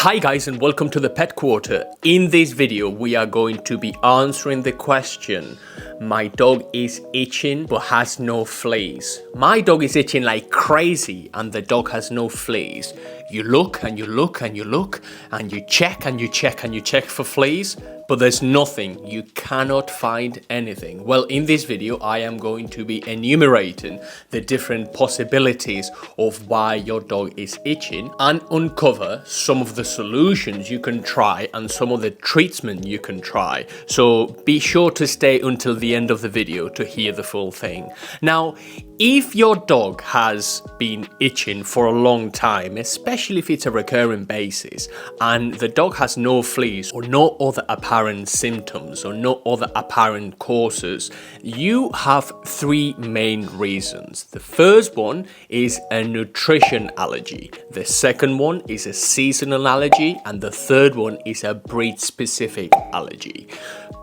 Hi guys and welcome to the Pet Quarter. In this video we are going to be answering the question, my dog is itching but has no fleas. My dog is itching like crazy and the dog has no fleas. You look and you look and you look and you check and you check and you check for fleas, but there's nothing. You cannot find anything. Well, in this video I am going to be enumerating the different possibilities of why your dog is itching and uncover some of the solutions you can try and some of the treatment you can try. So be sure to stay until the end of the video to hear the full thing. Now, if your dog has been itching for a long time, especially if it's a recurring basis, and the dog has no fleas or no other apparent symptoms or no other apparent causes, you have three main reasons. The first one is a nutrition allergy. The second one is a seasonal allergy, and the third one is a breed-specific allergy.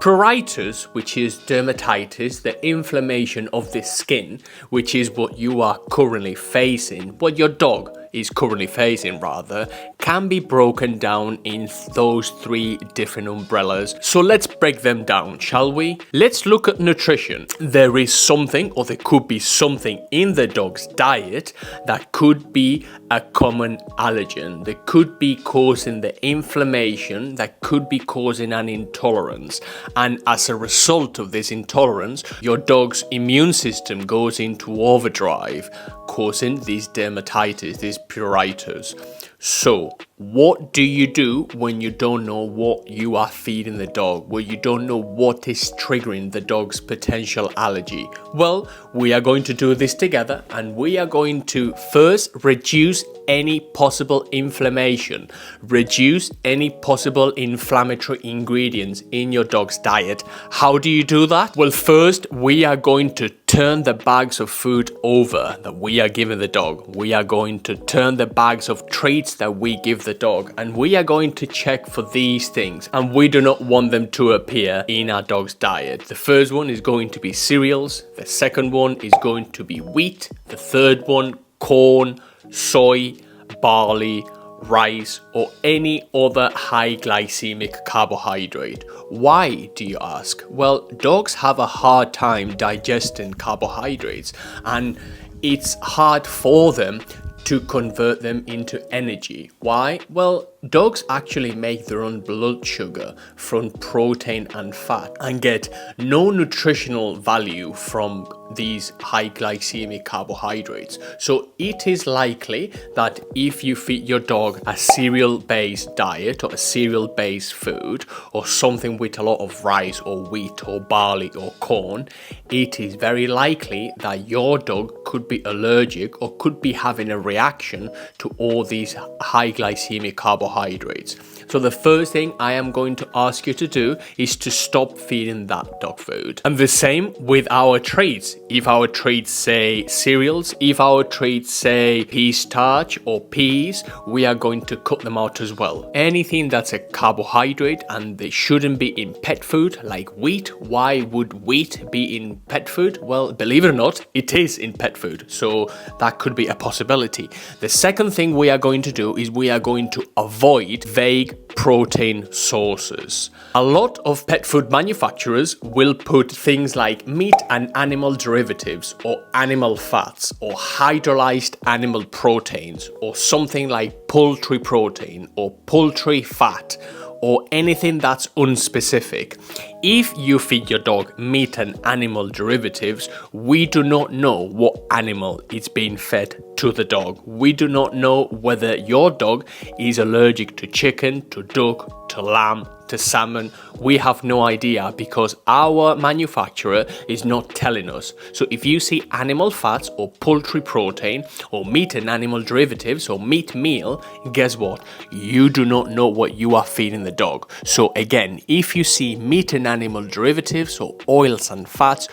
Pruritus, which is dermatitis, the inflammation of the skin, which is what you are currently facing, what your dog is currently facing rather, can be broken down in those three different umbrellas. So let's break them down, shall we? Let's look at nutrition. There is something, or there could be something in the dog's diet that could be a common allergen, that could be causing the inflammation, that could be causing an intolerance. And as a result of this intolerance, your dog's immune system goes into overdrive, causing this dermatitis, this pruritus. So what do you do when you don't know what you are feeding the dog, when you don't know what is triggering the dog's potential allergy? Well, we are going to do this together, and we are going to first reduce any possible inflammation, reduce any possible inflammatory ingredients in your dog's diet. How do you do that? Well, first we are going to turn the bags of food over that we are giving the dog. We are going to turn the bags of treats that we give the dog, and we are going to check for these things, and we do not want them to appear in our dog's diet. The first one is going to be cereals, the second one is going to be wheat, the third one corn, soy, barley, rice, or any other high glycemic carbohydrate. Why, do you ask? Well, dogs have a hard time digesting carbohydrates, and it's hard for them to convert them into energy. Why? Well, dogs actually make their own blood sugar from protein and fat and get no nutritional value from these high glycemic carbohydrates. So it is likely that if you feed your dog a cereal-based diet or a cereal-based food or something with a lot of rice or wheat or barley or corn, it is very likely that your dog could be allergic or could be having a reaction to all these high glycemic carbohydrates. So the first thing I am going to ask you to do is to stop feeding that dog food. And the same with our treats. If our treats say cereals, if our treats say pea starch or peas, we are going to cut them out as well. Anything that's a carbohydrate and they shouldn't be in pet food, like wheat. Why would wheat be in pet food? Well, believe it or not, it is in pet food. So that could be a possibility. The second thing we are going to do is we are going to avoid vague protein sources. A lot of pet food manufacturers will put things like meat and animal derivatives or animal fats or hydrolyzed animal proteins or something like poultry protein or poultry fat or anything that's unspecific. If you feed your dog meat and animal derivatives, we do not know what animal is being fed to the dog. We do not know whether your dog is allergic to chicken, to duck, to lamb, to salmon. We have no idea because our manufacturer is not telling us. So if you see animal fats or poultry protein or meat and animal derivatives or meat meal, guess what? You do not know what you are feeding the dog. So again, if you see meat and animal derivatives or oils and fats,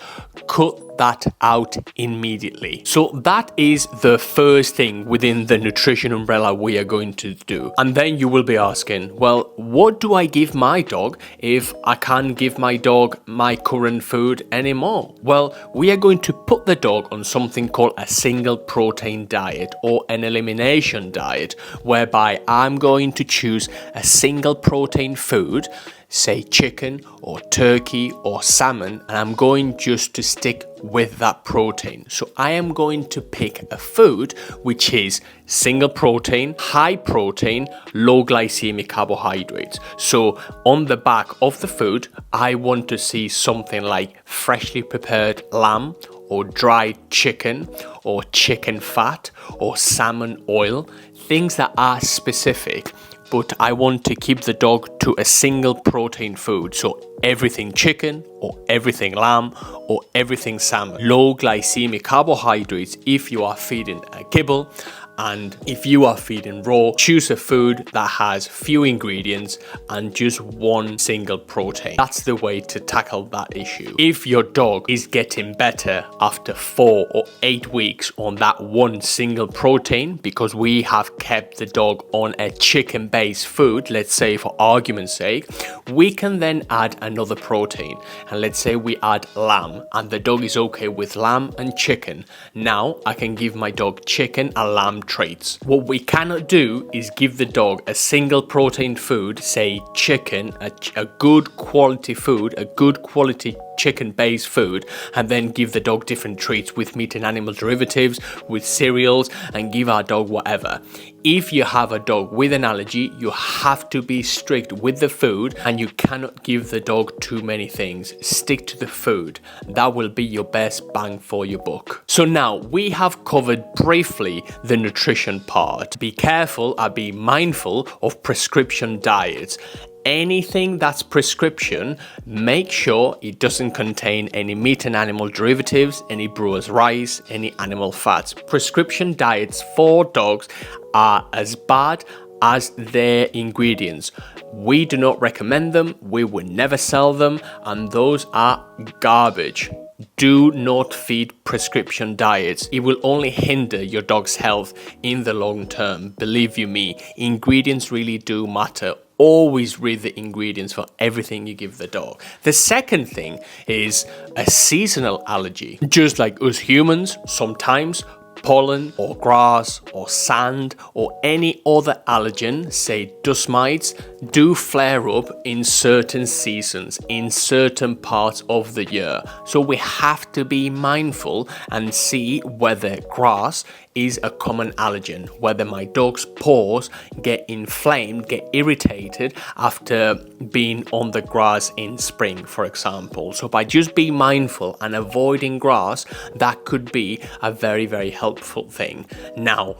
cut that out immediately. So that is the first thing within the nutrition umbrella we are going to do. And then you will be asking, well, what do I give my dog if I can't give my dog my current food anymore? Well, we are going to put the dog on something called a single protein diet or an elimination diet, whereby I'm going to choose a single protein food, say chicken or turkey or salmon, and I'm going just to stick with that protein. So I am going to pick a food which is single protein, high protein, low glycemic carbohydrates. So on the back of the food, I want to see something like freshly prepared lamb or dried chicken or chicken fat or salmon oil, things that are specific. But I want to keep the dog to a single protein food. So everything chicken or everything lamb or everything salmon. Low glycemic carbohydrates if you are feeding a kibble, and if you are feeding raw, choose a food that has few ingredients and just one single protein. That's the way to tackle that issue. If your dog is getting better after 4 or 8 weeks on that one single protein, because we have kept the dog on a chicken-based food, let's say for argument's sake, we can then add another protein. And let's say we add lamb and the dog is okay with lamb and chicken. Now I can give my dog chicken and lamb traits. What we cannot do is give the dog a single protein food, say chicken, a good quality food, a good quality chicken-based food, and then give the dog different treats with meat and animal derivatives, with cereals, and give our dog whatever. If you have a dog with an allergy, you have to be strict with the food and you cannot give the dog too many things. Stick to the food. That will be your best bang for your buck. So now we have covered briefly the nutrition part. Be careful and be mindful of prescription diets. Anything that's prescription, make sure it doesn't contain any meat and animal derivatives, any brewer's rice, any animal fats. Prescription diets for dogs are as bad as their ingredients. We do not recommend them, we would never sell them, and those are garbage. Do not feed prescription diets. It will only hinder your dog's health in the long term. Believe you me, ingredients really do matter. Always read the ingredients for everything you give the dog. The second thing is a seasonal allergy. Just like us humans, sometimes pollen or grass or sand or any other allergen, say dust mites, do flare up in certain seasons, in certain parts of the year. So we have to be mindful and see whether grass is a common allergen, whether my dog's paws get inflamed, get irritated after being on the grass in spring, for example. So by just being mindful and avoiding grass, that could be a very, very helpful thing. Now,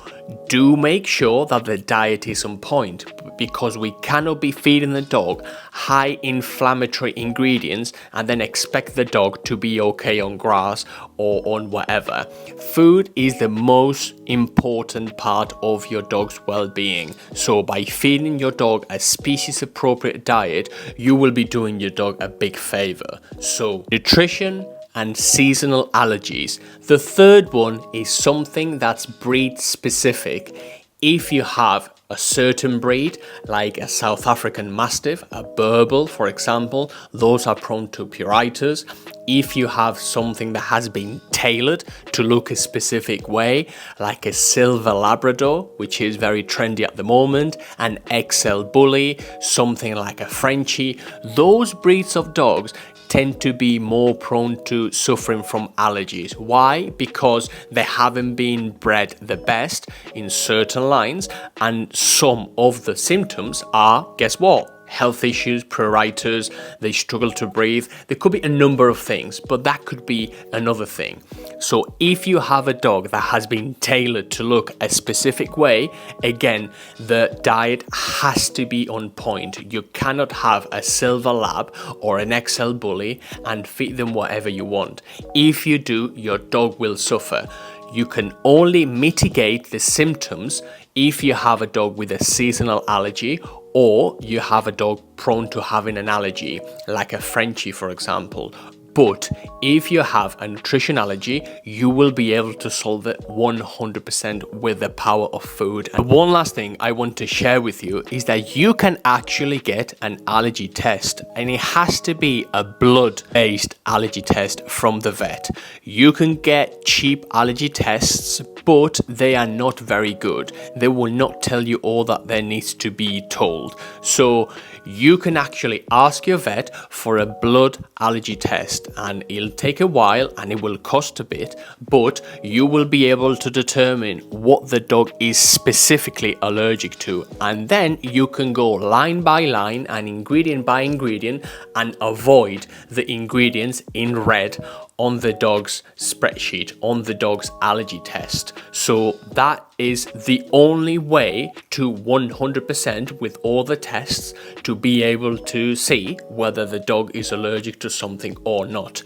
do make sure that the diet is on point, because we cannot be feeding the dog high inflammatory ingredients and then expect the dog to be okay on grass or on whatever. Food is the most important part of your dog's well-being. So by feeding your dog a species appropriate diet, you will be doing your dog a big favor. So nutrition and seasonal allergies. The third one is something that's breed specific. If you have a certain breed, like a South African Mastiff, a Burble, for example, those are prone to pruritus. If you have something that has been tailored to look a specific way, like a Silver Labrador, which is very trendy at the moment, an XL Bully, something like a Frenchie, those breeds of dogs tend to be more prone to suffering from allergies. Why? Because they haven't been bred the best in certain lines, and some of the symptoms are, guess what? Health issues, pruritus, they struggle to breathe. There could be a number of things, but that could be another thing. So if you have a dog that has been tailored to look a specific way, again, the diet has to be on point. You cannot have a Silver Lab or an XL Bully and feed them whatever you want. If you do, your dog will suffer. You can only mitigate the symptoms if you have a dog with a seasonal allergy, or you have a dog prone to having an allergy, like a Frenchie, for example. But if you have a nutrition allergy, you will be able to solve it 100% with the power of food. And one last thing I want to share with you is that you can actually get an allergy test, and it has to be a blood-based allergy test from the vet. You can get cheap allergy tests, but they are not very good. They will not tell you all that there needs to be told. So you can actually ask your vet for a blood allergy test, and it'll take a while and it will cost a bit, but you will be able to determine what the dog is specifically allergic to, and then you can go line by line and ingredient by ingredient and avoid the ingredients in red on the dog's spreadsheet, on the dog's allergy test. So that is the only way to 100% with all the tests to be able to see whether the dog is allergic to something or not.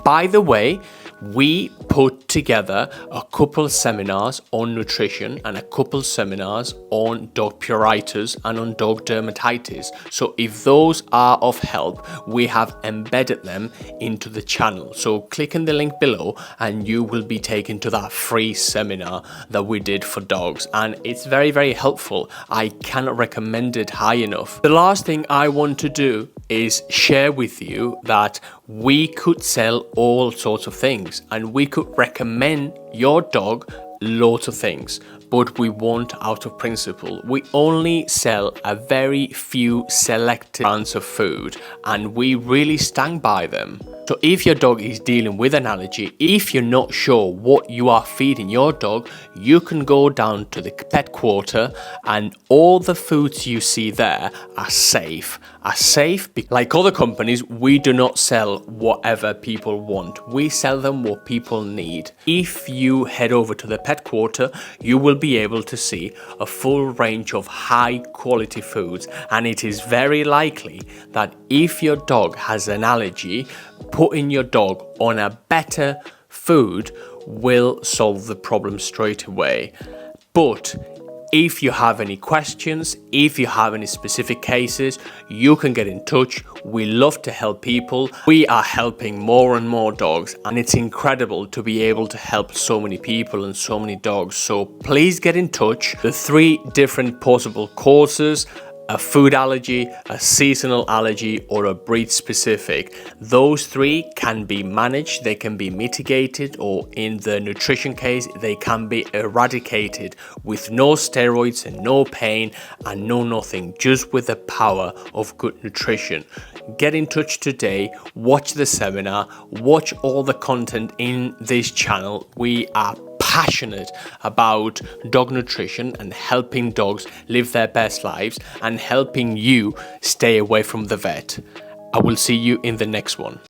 By the way, we put together a couple seminars on nutrition and a couple seminars on dog pruritus and on dog dermatitis. So if those are of help, we have embedded them into the channel. So click on the link below and you will be taken to that free seminar that we did for dogs, and it's very, very helpful. I cannot recommend it high enough. The last thing I want to do is share with you that we could sell all sorts of things and we could recommend your dog loads of things, but we won't out of principle. We only sell a very few selected brands of food and we really stand by them. So if your dog is dealing with an allergy, if you're not sure what you are feeding your dog, you can go down to the pet quarter and all the foods you see there are safe. Like other companies, we do not sell whatever people want. We sell them what people need. If you head over to the pet quarter, you will be able to see a full range of high quality foods, and it is very likely that if your dog has an allergy, putting your dog on a better food will solve the problem straight away. But if you have any questions, if you have any specific cases, you can get in touch. We love to help people. We are helping more and more dogs, and it's incredible to be able to help so many people and so many dogs. So please get in touch. The 3 different possible causes: a food allergy, a seasonal allergy, or a breed specific. Those 3 can be managed, they can be mitigated, or in the nutrition case, they can be eradicated with no steroids and no pain and no nothing, just with the power of good nutrition. Get in touch today, watch the seminar, watch all the content in this channel. We are passionate about dog nutrition and helping dogs live their best lives and helping you stay away from the vet. I will see you in the next one.